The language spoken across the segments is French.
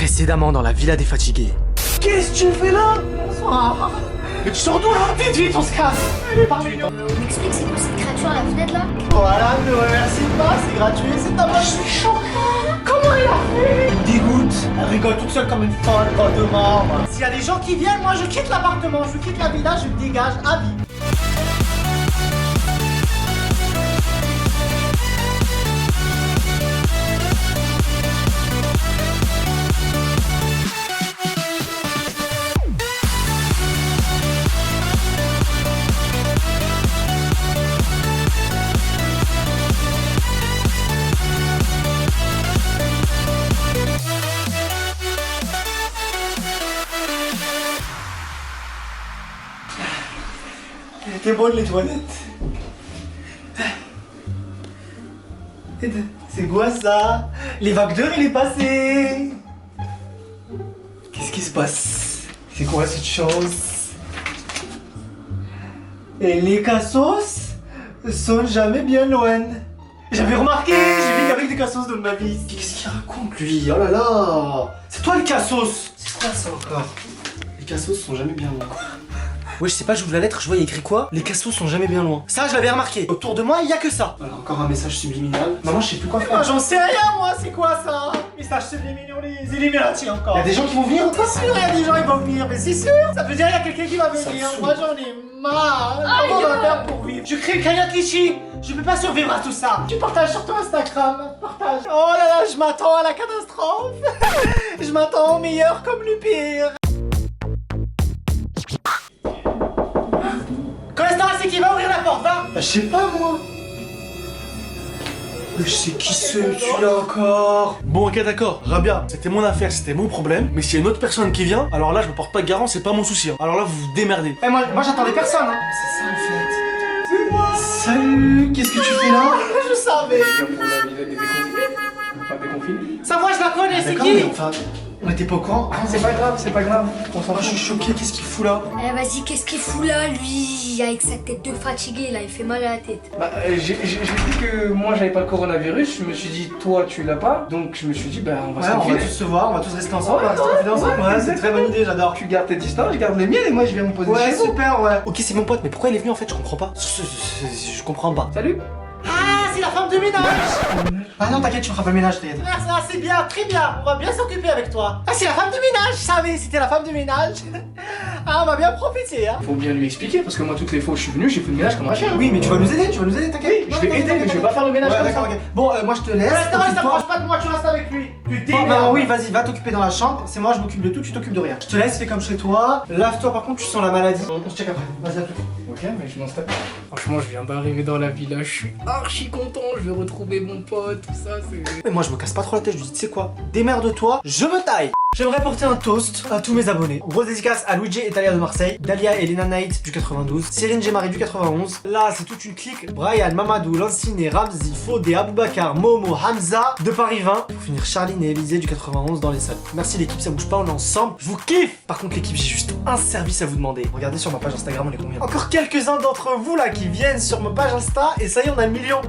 Précédemment dans la villa des fatigués. Qu'est-ce que tu fais là? Bonsoir. Mais tu sors d'où là? Vite, on se casse. Allez, parle-nous. On m'explique c'est quoi cette créature à la fenêtre là? Voilà, ne me remercie pas, c'est gratuit, c'est ta moche. Je suis choquée. Comment il a fait? Elle me dégoûte. Elle rigole toute seule comme une folle, pas de mort. S'il y a des gens qui viennent, moi je quitte l'appartement, je quitte la villa, je me dégage à vie. C'était bonne les toilettes. C'est quoi ça? Les vagues d'heure il est passé. Qu'est-ce qui se passe? C'est quoi cette chose? Et les cassos sont jamais bien loin. J'avais remarqué, j'ai vu qu'avec des cassos dans ma vie. Qu'est-ce qu'il raconte lui? Oh là là! C'est toi le cassos! C'est quoi ça encore? Les cassos sont jamais bien loin. Ouais, je sais pas, j'ouvre la lettre, je vois il y a écrit quoi? Les cassos sont jamais bien loin. Ça, je l'avais remarqué. Autour de moi, il y a que ça. Alors, encore un message subliminal. Maman, je sais plus quoi faire. J'en sais rien, moi, c'est quoi ça? Message subliminal, les Illuminati encore. Il y a des gens qui vont venir? Pas sûr, il y a des gens qui vont venir, mais c'est sûr. Ça veut dire qu'il y a quelqu'un qui va venir. Moi, j'en ai marre. Comment on va faire pour vivre? Je crée le Kayak Ichi. Je peux pas survivre à tout ça. Tu partages sur ton Instagram. Partage. Oh là là, je m'attends à la catastrophe. Je m'attends au meilleur comme le pire. C'est qui va ouvrir la porte, va? Bah, je sais pas, moi. Mais je sais qui c'est, celui-là encore. Bon, ok, d'accord, Rabia, c'était mon affaire, c'était mon problème. Mais s'il y a une autre personne qui vient, alors là, je me porte pas garant, c'est pas mon souci. Hein. Alors là, vous vous démerdez. Eh, moi j'attendais personne, hein. C'est ça, en fait. C'est moi. Salut, qu'est-ce que tu fais là? Je savais. Pour la villa des déconfinés. Pas déconfinés. Ça, moi, je la connais, c'est qui? Enfin, on était pas au courant. C'est pas grave, c'est pas grave. On s'en Je suis choqué, qu'est-ce qu'il fout là? Eh vas-y, qu'est-ce qu'il fout là, lui? Avec sa tête de fatigué, là, il fait mal à la tête. Bah, j'ai dit que moi j'avais pas le coronavirus, je me suis dit toi tu l'as pas, donc je me suis dit bah on va se on va confiner. tous se voir, on va tous rester ensemble, on va rester confinés ensemble. Ouais, c'est une très bonne idée, j'adore. Tu gardes tes distances, je garde les miennes et moi je viens me poser Ouais, chez vous. super, ouais. Ok, c'est mon pote, mais pourquoi il est venu en fait? Je comprends pas. Je comprends pas. Salut. Ah, c'est la femme de ménage. Ah non, t'inquiète, tu feras pas le ménage, Ted. Merci, c'est bien, très bien. On va bien s'occuper avec toi. Ah, c'est la femme de ménage, je savais, c'était la femme de ménage. Ah, on va bien profiter, hein. Faut bien lui expliquer parce que moi toutes les fois où je suis venu, j'ai fait le ménage comme un chien. Oui, mais tu vas nous aider, t'inquiète. Je vais aider, mais je vais pas faire le ménage Ouais, comme d'accord, ça. ok. Bon, moi je te laisse. Reste, occupe-toi. t'approches pas de moi, tu restes avec lui. Tu démerdes. Non, oui, vas-y, va t'occuper dans la chambre. C'est moi, je m'occupe de tout, tu t'occupes de rien. Je te laisse, fais comme chez toi. Lave-toi, par contre, tu sens la maladie. On se check après. Vas-y, à tout. Ok, mais je m'en tape. Franchement, je viens d'arriver dans la villa, je suis archi content, je vais retrouver mon pote, tout ça, c'est... Mais moi, je me casse pas trop la tête, je lui dis, tu sais quoi? Démerde-toi, je me taille! J'aimerais porter un toast à tous mes abonnés. Grosse dédicace à Luigi et Talia de Marseille, Dalia et Lena Knight du 92, Cyrine Gemari du 91. Là, c'est toute une clique. Brian, Mamadou, Lanciné, Ramzi, Fodé, Aboubakar, Momo, Hamza de Paris 20. Pour finir, Charline et Élisée du 91 dans les salles. Merci l'équipe, ça bouge pas, on est ensemble. Je vous kiffe! Par contre, l'équipe, j'ai juste un service à vous demander. Regardez sur ma page Instagram, on est combien? Encore quelques-uns d'entre vous là qui viennent sur ma page Insta et ça y est, on a 1 million.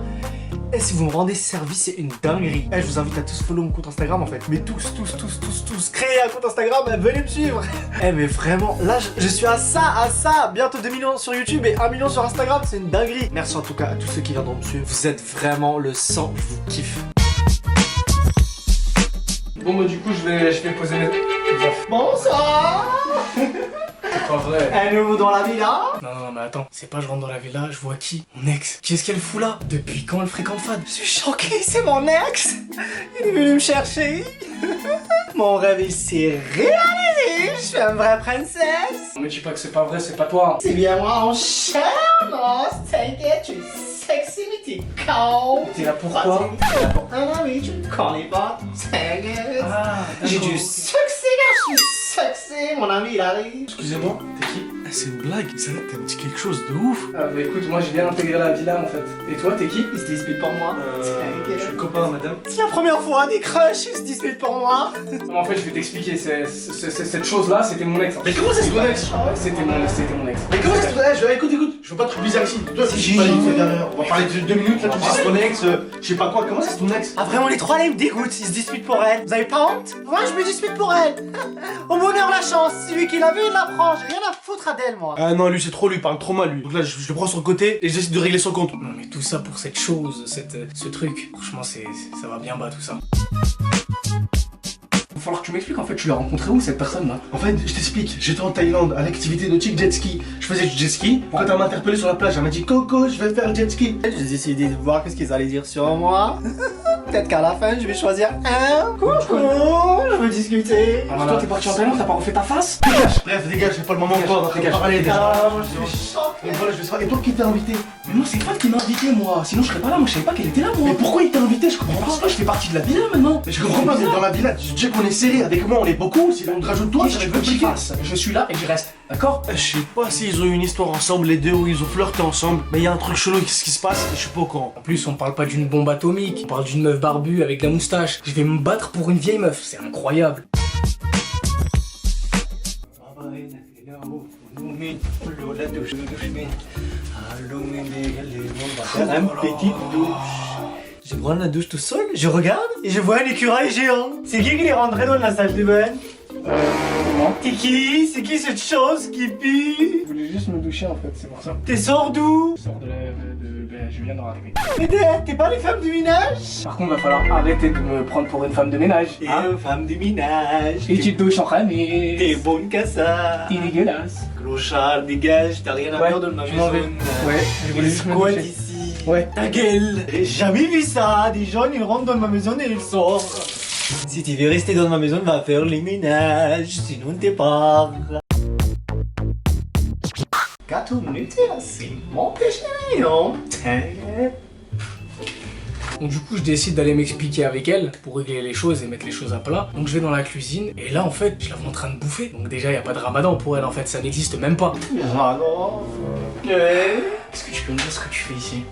Et si vous me rendez service, c'est une dinguerie. Je vous invite à tous follow mon compte Instagram en fait. Mais tous. Créez un compte Instagram, venez me suivre. Mais vraiment, là, je suis à ça. Bientôt 2 millions sur YouTube et 1 million sur Instagram, c'est une dinguerie. Merci en tout cas à tous ceux qui viendront me suivre. Vous êtes vraiment le sang, je vous kiffe. Bon bah du coup je vais poser mes... Bonsoir. C'est pas vrai. Un nouveau dans la villa. Non mais attends, c'est pas je rentre dans la villa, je vois qui? Mon ex. Qu'est-ce qu'elle fout là? Depuis quand elle fréquente Fad? Je suis choqué, c'est mon ex. Il est venu me chercher. Mon rêve il s'est réalisé. Je suis une vraie princesse. Non mais dis pas que c'est pas vrai, c'est pas toi. C'est bien moi en chair, non? T'inquiète, tu es sexy mais t'es con. T'es là pourquoi? T'es là pour un ami, tu me connais pas. T'inquiète. Ah, J'ai d'accord. du succès quand je suis sexy, mon ami il arrive. Excusez-moi, t'es qui? c'est une blague. Ça t'as dit quelque chose de ouf. Ah bah écoute, moi j'ai bien intégré la villa en fait. Et toi, t'es qui? Il se dispute pour moi. Je suis le copain, madame. C'est la première fois, des crushs, ils se disputent pour moi. Non, en fait, je vais t'expliquer. Cette chose-là, c'était mon ex. Mais comment ça, c'est ton ex? Ah ouais, c'était mon ex. Mais comment ça, c'est ton ex? Écoute, je veux pas de trucs bizarres ici. Toi, Si, je si, suis pas si. on va parler de 2 minutes, là, tu me dis c'est ton ex, je sais pas quoi. Comment ça, c'est ton ex? Ah vraiment, les trois là, ils me dégoûtent, ils se disputent pour elle. Vous avez pas honte? Moi, je me dispute pour elle. Au bonheur, la chance, c'est lui qui l'a vu, il la prend. J'ai rien à foutre à d'elle, moi. Ah non, lui, c'est trop, lui, il parle trop mal, lui. Donc là, je le prends sur le côté et je décide de régler son compte. Non, mais tout ça pour cette chose, ce truc. Franchement, ça va bien bas tout ça. Il va falloir que tu m'expliques en fait, tu l'as rencontré où cette personne là? En fait, je t'explique, j'étais en Thaïlande à l'activité nautique jet ski. Je faisais du jet ski. Quand elle m'a interpellé sur la plage, elle m'a dit Coco, je vais faire le jet ski. J'ai décidé de voir qu'est-ce qu'ils allaient dire sur moi. Peut-être qu'à la fin, je vais choisir un. Coucou, je veux discuter. Ah, toi t'es parti en Thaïlande, t'as pas refait ta face? Bref, dégage, j'ai pas le moment Dégage, encore. On va dégage. parler déjà. Ah, moi, je suis choqué. Et voilà, je vais savoir. Et toi qui t'es invité? Mais moi c'est Fat qui m'a invité moi, sinon je serais pas là, moi je savais pas qu'elle était là moi. Mais pourquoi il t'a invité? Je comprends Parce pas. que je fais partie de la villa maintenant. Mais je comprends pas, mais dans la villa, tu sais qu'on est serré. Avec moi, on est beaucoup. Si on te rajoute toi, Qu'est-ce ça que va tu être veux que je compliqué. fasse? Je suis là et je reste, d'accord? Je sais pas s'ils ont eu une histoire ensemble, les deux, ou ils ont flirté ensemble. Mais il y a un truc chelou qui se passe et je suis pas au courant. En plus, on parle pas d'une bombe atomique, on parle d'une meuf barbue avec de la moustache. Je vais me battre pour une vieille meuf, c'est incroyable. Un petit douche. Je prends la douche tout seul, je regarde et je vois un écureuil géant. C'est qui les rendrait dans la salle de bain? Comment? T'es qui? C'est qui cette chose qui pue? Je voulais juste me doucher en fait, c'est pour ça. T'es sors d'où? Je sors je viens d'en arriver. Mais t'es pas les femmes du ménage? Par contre, va falloir arrêter de me prendre pour une femme de ménage. T'es une femme du ménage. Et tu te douches en ramée. T'es bonne qu'à ça. T'es dégueulasse. Clochard, dégage, t'as rien à Ouais, faire dans ma je maison. m'en vais. Ouais, je voulais juste me Squat doucher. ici. Ouais. Ta gueule. J'ai jamais vu ça. Des gens, ils rentrent dans ma maison et ils sortent. Si tu veux rester dans ma maison, va faire les ménages. Sinon, t'es pas. 4 minutes, c'est mon péché, non? Donc du coup, je décide d'aller m'expliquer avec elle pour régler les choses et mettre les choses à plat. Donc je vais dans la cuisine et là en fait, je la vois en train de bouffer. Donc déjà, il y a pas de ramadan pour elle en fait, ça n'existe même pas. Ah non. Est-ce que tu peux me dire ce que tu fais ici?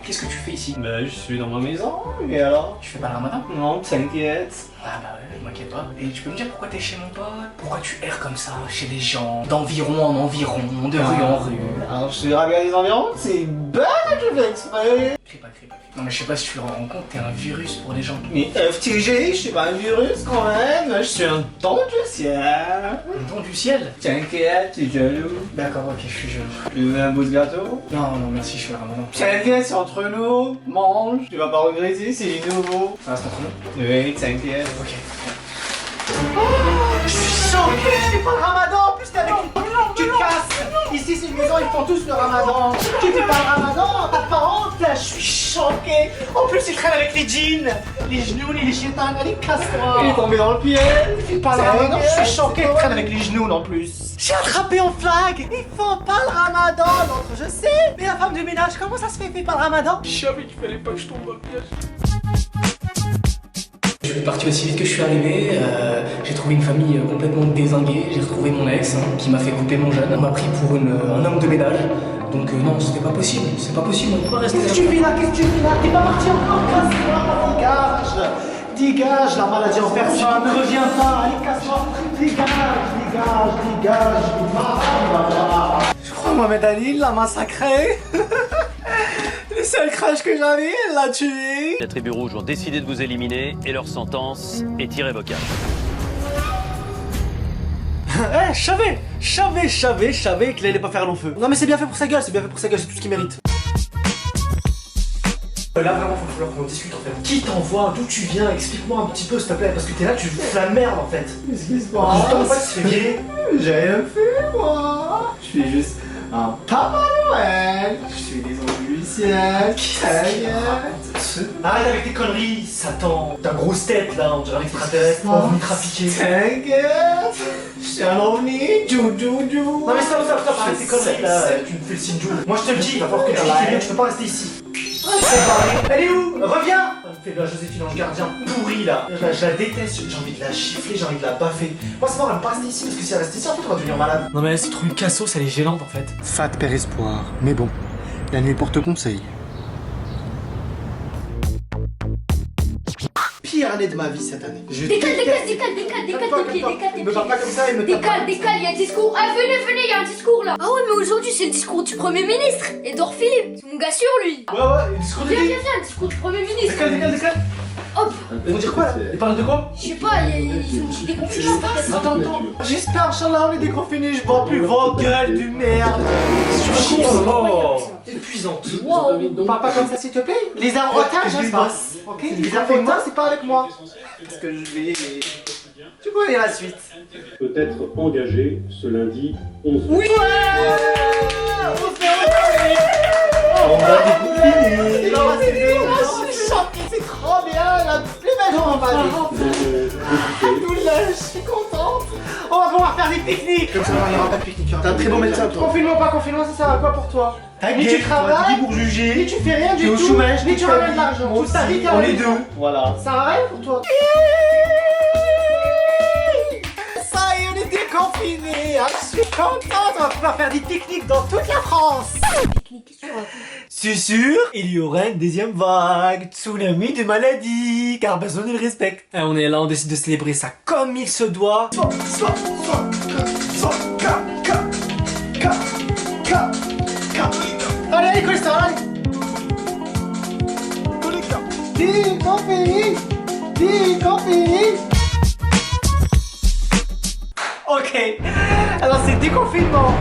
Qu'est-ce que tu fais ici? Bah, je suis dans ma maison, et alors? Tu fais pas le ramadan? Non, t'inquiète. Ah bah ouais, je m'inquiète pas. Et tu peux me dire pourquoi t'es chez mon pote? Pourquoi tu erres comme ça chez les gens, d'environ en environ, de rue en rue? Alors, je suis ravi à les environs, c'est bête que je fais exprès. Crie pas. Non mais je sais pas si tu te rends compte, t'es un virus pour les gens. Mais FTG, je suis pas un virus quand même, je suis un don du ciel. Un don du ciel? T'inquiète, t'es jaloux. D'accord, ok, je suis jaloux. Tu veux un bout de gâteau? Non, merci, je fais le ramadan. T'inquiète, c'est entre nous, mange. Tu vas pas regretter, c'est nouveau. Ça reste entre nous? Oui, t'inquiète. Ok. Je suis choqué, je fais pas le ramadan, en plus t'es avec... Tu te casses. Ici c'est une maison, ils font tous le ramadan. Tu fais pas le ramadan, t'as pas honte là, je suis choqué. En plus ils traînent avec les jeans, les genoux, les chétans, allez casse-toi. Il est tombé dans le pied. Tu fais pas le ramadan, je suis choqué, ils traînent avec les genoux en plus. J'ai attrapé en flag. Ils font pas le ramadan, l'autre je sais. Mais la femme du ménage, comment ça se fait pas le ramadan? Je savais qu'il fallait pas que je tombe dans le piège. Je suis parti aussi vite que je suis arrivé, j'ai trouvé une famille complètement dézinguée, j'ai retrouvé mon ex qui m'a fait couper mon jeune, on m'a pris pour un homme de ménage, donc non, c'était pas possible, c'est pas possible, on peut pas rester là. Qu'est-ce que tu fais là? Qu'est-ce que tu fais là? T'es pas parti encore? Casse-toi, dégage. Dégage la maladie en personne, ne reviens pas, allez casse-toi. Dégage. Je crois Mohamed Ali, il l'a massacré. Le seul crush que j'avais, elle l'a tué. Les tribus rouges ont décidé de vous éliminer et leur sentence est irrévocable. Eh, je savais qu'il allait pas faire long feu. Non mais c'est bien fait pour sa gueule, c'est tout ce qu'il mérite. Là vraiment faut falloir qu'on discute en fait. Qui t'envoie? D'où tu viens? Explique-moi un petit peu s'il te plaît, parce que t'es là, tu fous la merde en fait. Qu'est-ce qui se passe? En fait, tu te fais virer. J'ai rien fait moi. Je suis juste un Papa Noël. Je suis des anges du ciel. Arrête avec tes conneries, Satan. Ta grosse tête là, on dirait un extraterrestre. On va me trafiquer. T'inquiète. Je suis un ovni. Non mais stop, arrête tes conneries là. Tu me fais le signe Jou. Moi je te le dis, il va falloir que tu quittes, tu peux pas rester ici. Elle est où? Reviens! Fais de la Joséphine Ange Gardien pourrie là. Je la déteste, j'ai envie de la gifler, j'ai envie de la baffer. Moi c'est mort, elle va pas rester ici parce que si elle reste ici, en fait, on va devenir malade. Non mais elle s'est trouvée une cassos, elle est gênante en fait. Fat père espoir, mais bon, la nuit porte conseil. Pire année de ma vie cette année. Je Décale tes pieds, décale tes Me parle pas comme ça et me Décale, il y a un discours. Ah, venez, il y a un discours là. Ah ouais, mais aujourd'hui c'est le discours du Premier ministre, Edouard Philippe. C'est mon gars sur lui. Ouais, le discours de Viens, qui? viens, le discours du Premier ministre. Décale. Hop, Ils vont dire quoi là? Ils parlent de quoi? je sais pas, ils ont des confinements peut-être. Attends. J'espère, Inch'Allah, on est déconfinés, je bois plus vos gueules de merde. Épuisante. Wow. Parle pas comme ça s'il te plaît. Les arts en otage, ça se passe. Ok? Les arts en otage, c'est pas avec moi. Parce que je vais. Tu connais la suite. Peut être engagé ce lundi 11 Oui! On va déconfiner. C'est trop bien, la plus belle en va Alhamdoulilah, je suis contente. On va pouvoir faire des pique-niques. Comme ça, il n'y aura pas de pique-nique. T'es un très bon médecin, toi. Confinement, pas confinement, ça sert à quoi pour toi? Ni tu travailles, pour juger. ni tu fais rien du T'es au tout, chômage, ni toute tu ta ramènes vie. de l'argent. Moi Toute ta aussi, vie, t'es on à est la deux. maison. Voilà. Ça va rien pour toi. Ça y est, on est déconfinés. Ah, je suis contente. On va pouvoir faire des pique-niques dans toute la France. C'est sûr, il y aura une deuxième vague, tsunami de maladies, car personne ne le respecte. Et on est là, on décide de célébrer ça comme il se doit. Allez, Costa, allez. Déconfiné. Ok, alors c'est déconfinement.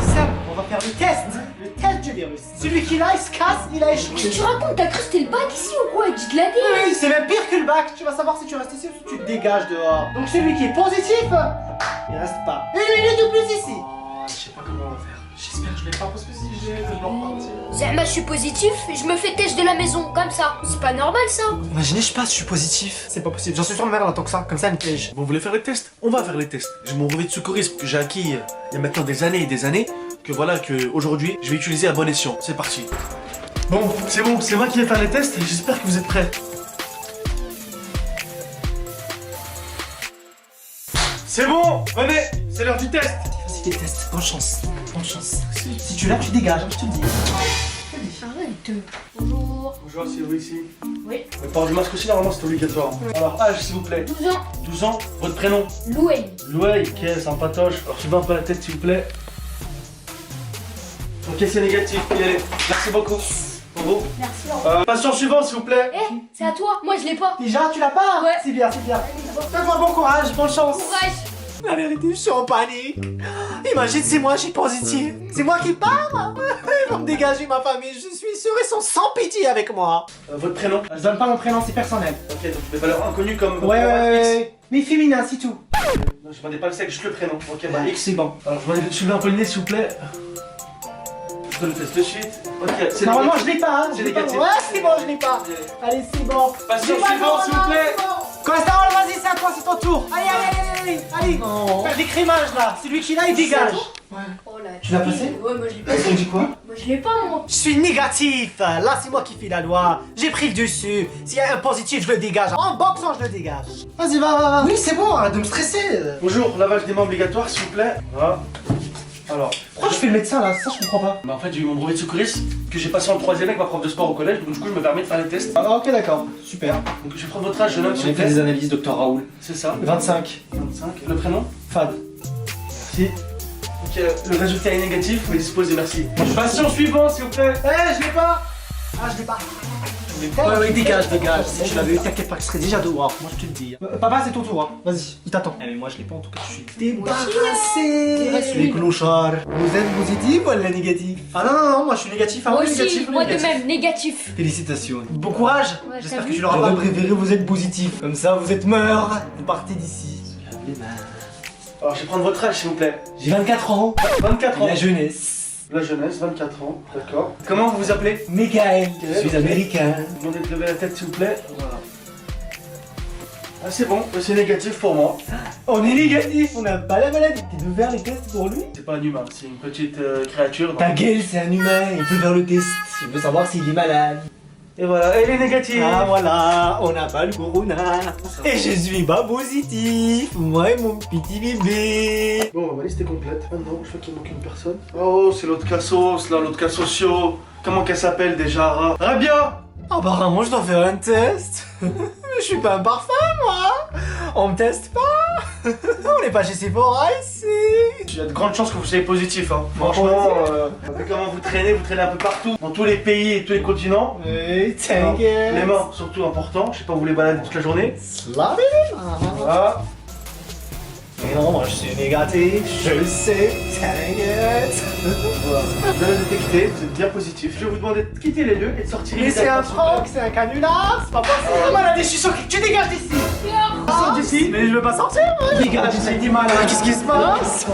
C'est ça, on va faire le test du virus. Celui qui l'a, il se casse, il a échoué. Qu'est-ce que tu racontes? T'as cru que c'était le bac ici ou quoi? Dis de la Oui, vie. c'est même pire que le bac. Tu vas savoir si tu restes ici ou si tu te dégages dehors. Donc celui qui est positif, il reste pas. Une minute de plus ici. Je sais pas comment on va faire. J'espère que je l'ai pas parce que si j'ai, je vais repartir. Zerma, je suis positif, je me fais test de la maison, comme ça. C'est pas normal ça. Imaginez, je passe, je suis positif. C'est pas possible. J'en suis sûr, ma mère elle entend que ça. Comme ça, elle me piège. Bon, vous voulez faire les tests? On va faire les tests. J'ai mon brevet de secourisme que j'ai acquis il y a maintenant des années et des années. Que voilà, que aujourd'hui, je vais utiliser à bon escient. C'est parti. Bon, c'est moi qui vais faire les tests et j'espère que vous êtes prêts. C'est bon, venez, c'est l'heure du test. Vas-y, des tests. Bonne chance. Bonne chance. Si tu l'as, tu dégages, je te le dis. Arrête. Bonjour. Bonjour, c'est vous ici. Oui. Le port du masque aussi, normalement, c'est obligatoire. Alors, âge, s'il vous plaît. 12 ans. 12 ans, votre prénom. Loué. Loué, ok, sans patoche. Alors, tu mets un peu la tête, s'il vous plaît. Ok, c'est négatif, y aller. Merci beaucoup. Bravo. Merci. Patient suivant, s'il vous plaît. Eh, c'est à toi. Moi, je l'ai pas. Déjà, tu l'as pas? Ouais. C'est bien. Fais-moi bon courage, bonne chance. Courage. La vérité, je suis en panique. Imagine, c'est moi, je suis positif. C'est moi qui pars. Ils vont me dégager ma famille. Je suis sûr, ils sont sans pitié avec moi. Votre prénom. Je donne pas mon prénom, c'est personnel. Ok, donc des valeurs inconnues comme. Ouais. Mais féminin, c'est tout. Non, je demandais pas le sexe, juste le prénom. Ok, bah X. C'est bon. Alors, je demandais de soulever un peu le nez, s'il vous plaît. Je donne le test de suite. Ok, c'est Normalement, négatif. je l'ai pas. C'est négatif. Ouais, c'est bon, je l'ai pas. Allez, c'est bon. Patient C'est pas suivant, bon, s'il vous plaît. Costa, vas-y, c'est à toi, c'est ton tour. Allez. Non. Faire des crémages là. Celui qui l'a, il dégage. Oh là. Tu l'as passé? Ouais, moi je l'ai Ils passé. ont dit quoi? Moi je l'ai pas, moi. Je suis négatif. Là, c'est moi qui fais la loi. J'ai pris le dessus. S'il y a un positif, je le dégage. En boxant, je le dégage. Vas-y, va. Oui, c'est bon, arrête de me stresser. Bonjour, lavage des mains obligatoire, s'il vous plaît. Voilà. Alors, Pourquoi je fais le médecin là? Ça, je comprends pas. bah en fait, j'ai eu mon brevet de secourisme que j'ai passé en 3ème avec ma prof de sport au collège, donc du coup, je me permets de faire les tests. Ah, ok, d'accord. Super. Donc, je vais prendre votre âge, jeune homme, s'il vous plaît. analyses, docteur Raoul. C'est ça. 25. 25. Le prénom. Fad. Merci. Ok, le résultat est négatif, vous pouvez disposer, merci. Patient suivant, s'il vous plaît. Eh, je l'ai pas. Ah, je l'ai pas. Ouais, dégage. Si tu l'avais eu, t'inquiète pas, que ce serait déjà dehors. Moi, je te le dis. Papa, c'est ton tour. Hein. Vas-y, il t'attend. Eh, mais moi, je l'ai pas en tout cas, je suis. Débarrassé. Les clochards. Vous êtes positif ou elle est négatif? Ah non, moi je suis négatif. Moi oui, aussi, négatif, moi de négatif. même, négatif. Félicitations. Bon courage. Ouais, J'espère t'as que vu tu l'auras pas préféré, vous êtes positif. Comme ça, vous êtes mort. Vous partez d'ici. Alors, je vais prendre votre âge, s'il vous plaît. J'ai 24 ans. 24 ans. La jeunesse. La jeunesse, 24 ans. D'accord. Comment vous vous appelez? Michael. Je suis Ok. américain. Demandez de lever la tête, s'il vous plaît. Voilà. Ah, c'est bon, c'est négatif pour moi. On est négatif, on n'a pas la maladie. Tu veux faire les tests pour lui? C'est pas un humain, c'est une petite créature. Ta gueule, c'est un humain, il peut faire le test. Il veut savoir s'il est malade. Et voilà, elle est négative. Ah voilà, on n'a pas le corona. Et je suis pas positif. Moi et mon petit bébé. Bon, ma liste est complète. Maintenant, je vois qu'il manque une personne. Oh, c'est l'autre cassos, là, l'autre cassocio. Comment qu'elle s'appelle déjà? Rabia. Apparemment, je dois faire un test. Je suis pas un parfum, moi. On me teste pas. On n'est pas chez Sephora ici. Il y a de grandes chances que vous soyez positif, hein. Franchement, vu comment vous traînez un peu partout, dans tous les pays et tous les continents. Oui, Alors, t'inquiète. les mains, surtout important. Je sais pas, vous les baladez toute la journée. Slavé. Voilà. Mais non, moi je suis négatif, je le sais, t'inquiète. Voilà. Vous avez détecté, vous êtes bien positif. Je vais vous demander de quitter les lieux et de sortir. Mais c'est un prank, c'est un canular, c'est pas possible. Maladie, je suis sûr que tu dégages d'ici. Sors d'ici. Mais je veux pas sortir, moi. Dégage d'ici, dis malade. Qu'est-ce qui se passe?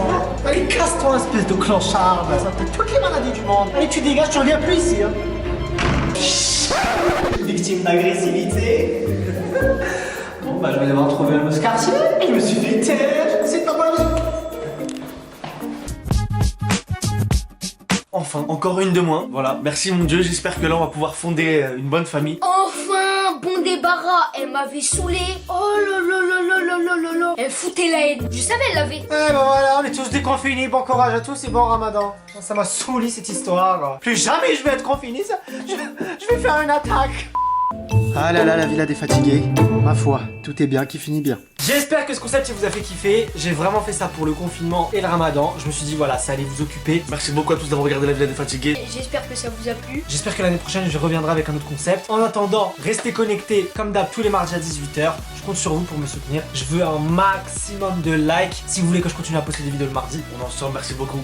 Allez, casse-toi, espèce de clochard. Ça fait toutes les maladies du monde. Allez, tu dégages, tu reviens plus ici. Hein. Victime d'agressivité. Bon, bah, je vais devoir trouver un quartier. Je me suis fait taire. C'est pas mal. Enfin, encore une de moins. Voilà, merci mon Dieu. J'espère que là on va pouvoir fonder une bonne famille. Enfin, bon débarras. Elle m'avait saoulé. Oh là là là là là là là là. Elle foutait la haine. Je savais, elle l'avait. Eh ben voilà, on est tous déconfinés, bon courage à tous et bon ramadan. Ça m'a saouli cette histoire. Plus jamais je vais être confiné, ça. Je vais faire une attaque. Ah là là, la villa des fatigués. Ma foi, tout est bien qui finit bien. J'espère que ce concept il vous a fait kiffer. J'ai vraiment fait ça pour le confinement et le ramadan. Je me suis dit voilà, ça allait vous occuper. Merci beaucoup à tous d'avoir regardé la Villa des Fatigués. Et j'espère que ça vous a plu. J'espère que l'année prochaine je reviendrai avec un autre concept. En attendant, restez connectés comme d'hab tous les mardis à 18h. Je compte sur vous pour me soutenir. Je veux un maximum de likes si vous voulez que je continue à poster des vidéos le mardi. On est ensemble, merci beaucoup.